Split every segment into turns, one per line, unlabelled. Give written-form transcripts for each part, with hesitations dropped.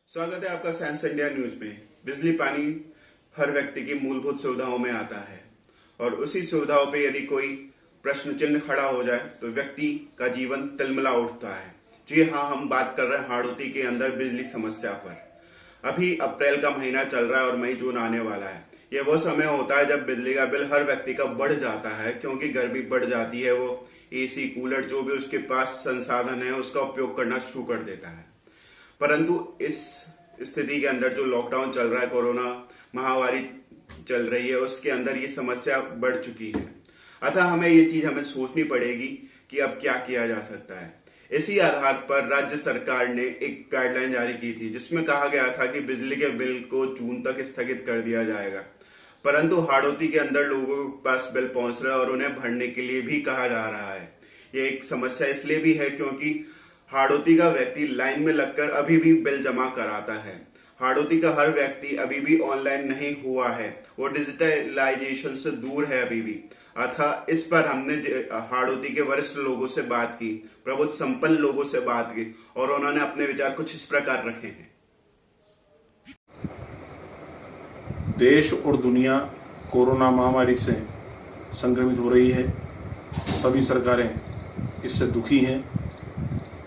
स्वागत है आपका साइंस इंडिया न्यूज में। बिजली पानी हर व्यक्ति की मूलभूत सुविधाओं में आता है और उसी सुविधाओं पे यदि कोई प्रश्न चिन्ह खड़ा हो जाए तो व्यक्ति का जीवन तिलमिला उठता है। जी हाँ, हम बात कर रहे हैं हाड़ौती के अंदर बिजली समस्या पर। अभी अप्रैल का महीना चल रहा है और मई जून आने वाला है। यह वो समय होता है जब बिजली का बिल हर व्यक्ति का बढ़ जाता है, क्योंकि गर्मी बढ़ जाती है। वो एसी, कूलर, जो भी उसके पास संसाधन है उसका उपयोग करना शुरू कर देता है। परंतु इस स्थिति के अंदर जो लॉकडाउन चल रहा है, कोरोना महामारी चल रही है, उसके अंदर ये समस्या बढ़ चुकी है। अतः हमें सोचनी पड़ेगी कि अब क्या किया जा सकता है। इसी आधार पर राज्य सरकार ने एक गाइडलाइन जारी की थी जिसमें कहा गया था कि बिजली के बिल को जून तक स्थगित कर दिया जाएगा। परंतु हाड़ौती के अंदर लोगों के पास बिल पहुंच रहा है और उन्हें भरने के लिए भी कहा जा रहा है। ये एक समस्या इसलिए भी है क्योंकि हाड़ौती का व्यक्ति लाइन में लगकर अभी भी बिल जमा कराता है। हाड़ौती का हर व्यक्ति अभी भी ऑनलाइन नहीं हुआ है, वो डिजिटलाइजेशन से दूर है अभी भी। अतः इस पर हमने हाड़ौती के वरिष्ठ लोगों से बात की, प्रबुद्ध संपन्न लोगों से बात की और उन्होंने अपने विचार कुछ इस प्रकार रखे हैं।
देश और दुनिया कोरोना महामारी से संक्रमित हो रही है। सभी सरकारें इससे दुखी हैं।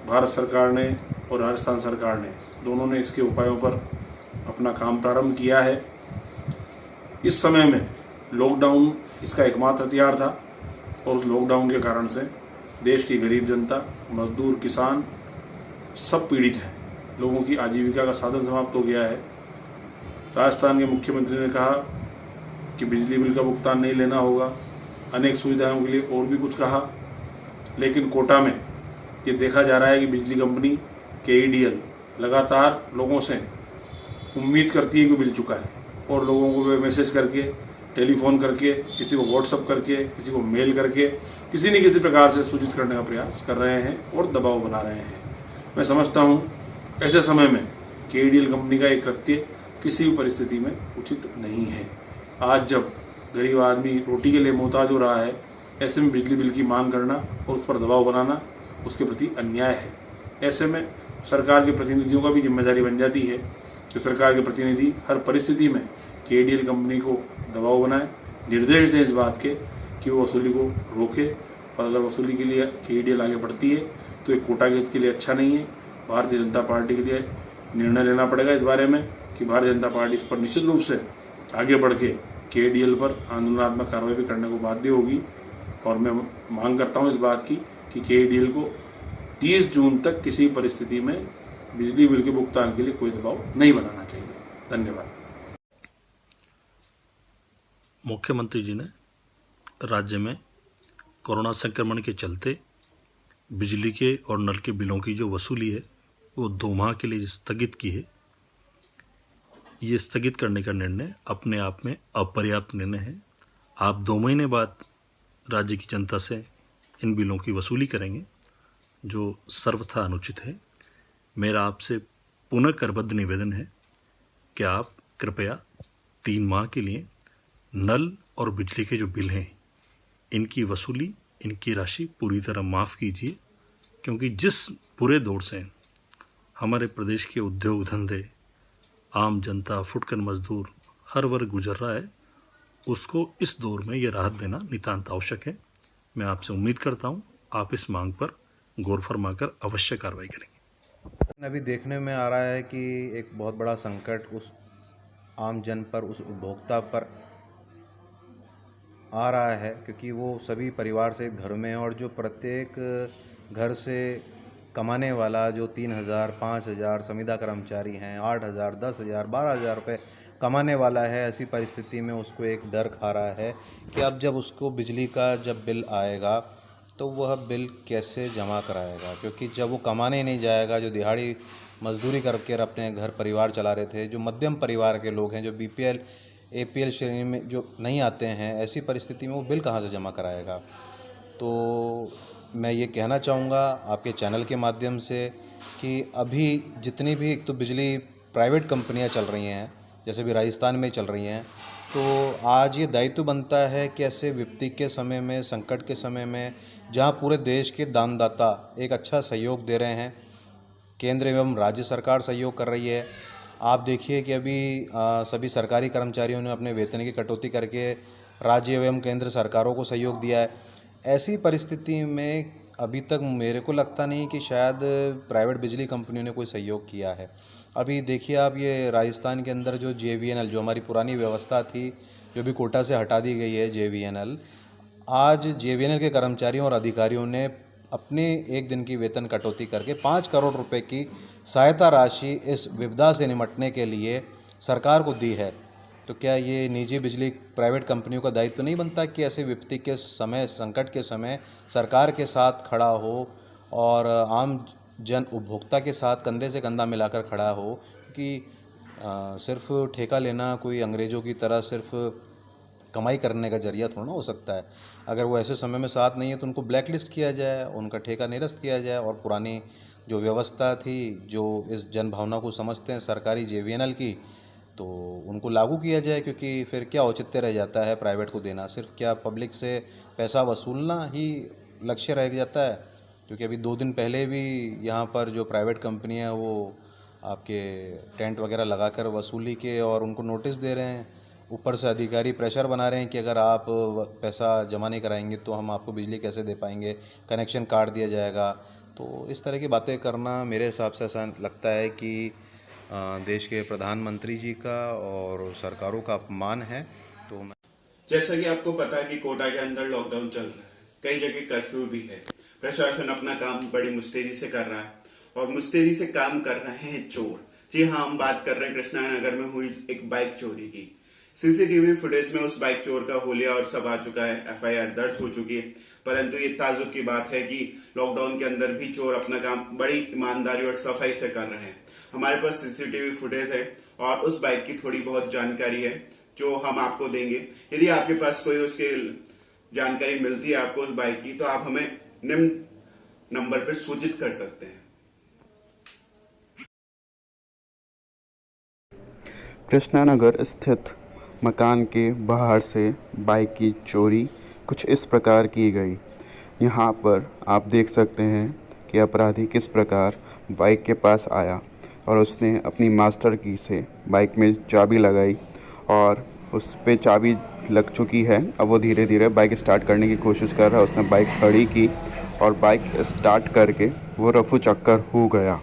भारत सरकार ने और राजस्थान सरकार ने दोनों ने इसके उपायों पर अपना काम प्रारंभ किया है। इस समय में लॉकडाउन इसका एकमात्र हथियार था और उस लॉकडाउन के कारण से देश की गरीब जनता, मजदूर, किसान सब पीड़ित हैं। लोगों की आजीविका का साधन समाप्त हो गया है। राजस्थान के मुख्यमंत्री ने कहा कि बिजली बिल का भुगतान नहीं लेना होगा, अनेक सुविधाओं के लिए और भी कुछ कहा, लेकिन कोटा में ये देखा जा रहा है कि बिजली कंपनी KEDL लगातार लोगों से उम्मीद करती है कि बिल चुका है और लोगों को मैसेज करके, टेलीफोन करके, किसी को व्हाट्सअप करके, किसी को मेल करके, किसी न किसी प्रकार से सूचित करने का प्रयास कर रहे हैं और दबाव बना रहे हैं। मैं समझता हूँ ऐसे समय में KEDL कंपनी का एक कृत्य किसी भी परिस्थिति में उचित नहीं है। आज जब गरीब आदमी रोटी के लिए मोहताज हो रहा है, ऐसे में बिजली बिल की मांग करना और उस पर दबाव बनाना उसके प्रति अन्याय है। ऐसे में सरकार के प्रतिनिधियों का भी जिम्मेदारी बन जाती है कि सरकार के प्रतिनिधि हर परिस्थिति में KEDL कंपनी को दबाव बनाए, निर्देश दें इस बात के कि वो वसूली को रोके। और अगर वसूली के लिए KEDL आगे बढ़ती है तो एक कोटा के हित के लिए अच्छा नहीं है। भारतीय जनता पार्टी के लिए निर्णय लेना पड़ेगा इस बारे में कि भारतीय जनता पार्टी इस पर निश्चित रूप से आगे बढ़ के KEDL पर आंदोलनात्मक कार्रवाई भी करने को बाध्य होगी। और मैं मांग करता हूँ इस बात की कि KEDL को 30 जून तक किसी परिस्थिति में बिजली बिल के भुगतान के लिए कोई दबाव नहीं बनाना चाहिए। धन्यवाद।
मुख्यमंत्री जी ने राज्य में कोरोना संक्रमण के चलते बिजली के और नल के बिलों की जो वसूली है वो 2 माह के लिए स्थगित की है। ये स्थगित करने का निर्णय अपने आप में अपर्याप्त निर्णय है। आप 2 महीने बाद राज्य की जनता से इन बिलों की वसूली करेंगे, जो सर्वथा अनुचित है। मेरा आपसे पुनः करबद्ध निवेदन है कि आप कृपया 3 माह के लिए नल और बिजली के जो बिल हैं इनकी वसूली, इनकी राशि पूरी तरह माफ़ कीजिए, क्योंकि जिस बुरे दौर से हमारे प्रदेश के उद्योग धंधे, आम जनता, फुटकर मजदूर, हर वर्ग गुजर रहा है, उसको इस दौर में ये राहत देना नितांत आवश्यक है। मैं आपसे उम्मीद करता हूँ आप इस मांग पर गौर फरमाकर अवश्य कार्रवाई करेंगे।
अभी देखने में आ रहा है कि एक बहुत बड़ा संकट उस आम जन पर, उस उपभोक्ता पर आ रहा है, क्योंकि वो सभी परिवार से घर में, और जो प्रत्येक घर से कमाने वाला जो 3,000, 5,000 संविदा कर्मचारी हैं, 8,000, 10,000, 12,000 रुपये कमाने वाला है, ऐसी परिस्थिति में उसको एक डर खा रहा है कि अब जब उसको बिजली का जब बिल आएगा तो वह बिल कैसे जमा कराएगा। क्योंकि जब वो कमाने नहीं जाएगा, जो दिहाड़ी मजदूरी करके अपने घर परिवार चला रहे थे, जो मध्यम परिवार के लोग हैं, जो BPL APL श्रेणी में जो नहीं आते हैं, ऐसी परिस्थिति में वो बिल कहाँ से जमा कराएगा। तो मैं ये कहना चाहूँगा आपके चैनल के माध्यम से कि अभी जितनी भी एक तो बिजली प्राइवेट कंपनियाँ चल रही हैं, जैसे भी राजस्थान में चल रही हैं, तो आज ये दायित्व बनता है कि ऐसे विपत्ति के समय में, संकट के समय में, जहाँ पूरे देश के दानदाता एक अच्छा सहयोग दे रहे हैं, केंद्र एवं राज्य सरकार सहयोग कर रही है, आप देखिए कि अभी सभी सरकारी कर्मचारियों ने अपने वेतन की कटौती करके राज्य एवं केंद्र सरकारों को सहयोग दिया है। ऐसी परिस्थिति में अभी तक मेरे को लगता नहीं कि शायद प्राइवेट बिजली कंपनियों ने कोई सहयोग किया है। अभी देखिए आप, ये राजस्थान के अंदर जो JVNL, जो हमारी पुरानी व्यवस्था थी, जो भी कोटा से हटा दी गई है JVNL, आज JVNL के कर्मचारियों और अधिकारियों ने अपने एक दिन की वेतन कटौती करके 5 करोड़ रुपए की सहायता राशि इस विपदा से निपटने के लिए सरकार को दी है। तो क्या ये निजी बिजली प्राइवेट कंपनियों का दायित्व नहीं बनता कि ऐसे विपत्ति के समय, संकट के समय सरकार के साथ खड़ा हो और आम जन उपभोक्ता के साथ कंधे से कंधा मिलाकर खड़ा हो? कि सिर्फ ठेका लेना कोई अंग्रेज़ों की तरह सिर्फ कमाई करने का जरिया थोड़ा ना हो सकता है। अगर वो ऐसे समय में साथ नहीं है तो उनको ब्लैक लिस्ट किया जाए, उनका ठेका निरस्त किया जाए और पुरानी जो व्यवस्था थी, जो इस जन भावना को समझते हैं सरकारी JVNL की, तो उनको लागू किया जाए। क्योंकि फिर क्या औचित्य रह जाता है प्राइवेट को देना? सिर्फ क्या पब्लिक से पैसा वसूलना ही लक्ष्य रह जाता है? क्योंकि अभी 2 दिन पहले भी यहाँ पर जो प्राइवेट कंपनी है वो आपके टेंट वगैरह लगाकर वसूली के और उनको नोटिस दे रहे हैं। ऊपर से अधिकारी प्रेशर बना रहे हैं कि अगर आप पैसा जमा नहीं कराएंगे तो हम आपको बिजली कैसे दे पाएंगे, कनेक्शन काट दिया जाएगा। तो इस तरह की बातें करना मेरे हिसाब से ऐसा लगता है कि देश के प्रधानमंत्री जी का और सरकारों का अपमान है। तो
जैसा कि आपको पता है कि कोटा के अंदर लॉकडाउन चल रहा है, कई जगह कर्फ्यू भी है। प्रशासन अपना काम बड़ी मुस्तैदी से कर रहा है और मुस्तैदी से काम कर रहे हैं चोर। जी हाँ, हम बात कर रहे हैं कृष्णा नगर में हुई एक बाइक चोरी की। CCTV फुटेज में उस बाइक चोर का हुलिया और सब आ चुका है, FIR दर्ज हो चुकी है। परंतु ये ताजुब की बात है कि लॉकडाउन के अंदर भी चोर अपना काम बड़ी ईमानदारी और सफाई से कर रहे हैं। हमारे पास CCTV फुटेज है और उस बाइक की थोड़ी बहुत जानकारी है जो हम आपको देंगे। यदि आपके पास कोई उसकी जानकारी मिलती है आपको उस बाइक की, तो आप हमें निम्न नंबर पर सूचित कर सकते हैं। कृष्णा नगर स्थित मकान के बाहर से बाइक की चोरी कुछ इस प्रकार की गई। यहाँ पर आप देख सकते हैं कि अपराधी किस प्रकार बाइक के पास आया और उसने अपनी मास्टर की से बाइक में चाबी लगाई और उस पे चाबी लग चुकी है। अब वो धीरे धीरे बाइक स्टार्ट करने की कोशिश कर रहा है। उसने बाइक खड़ी की और बाइक स्टार्ट करके वो रफू चक्कर हो गया।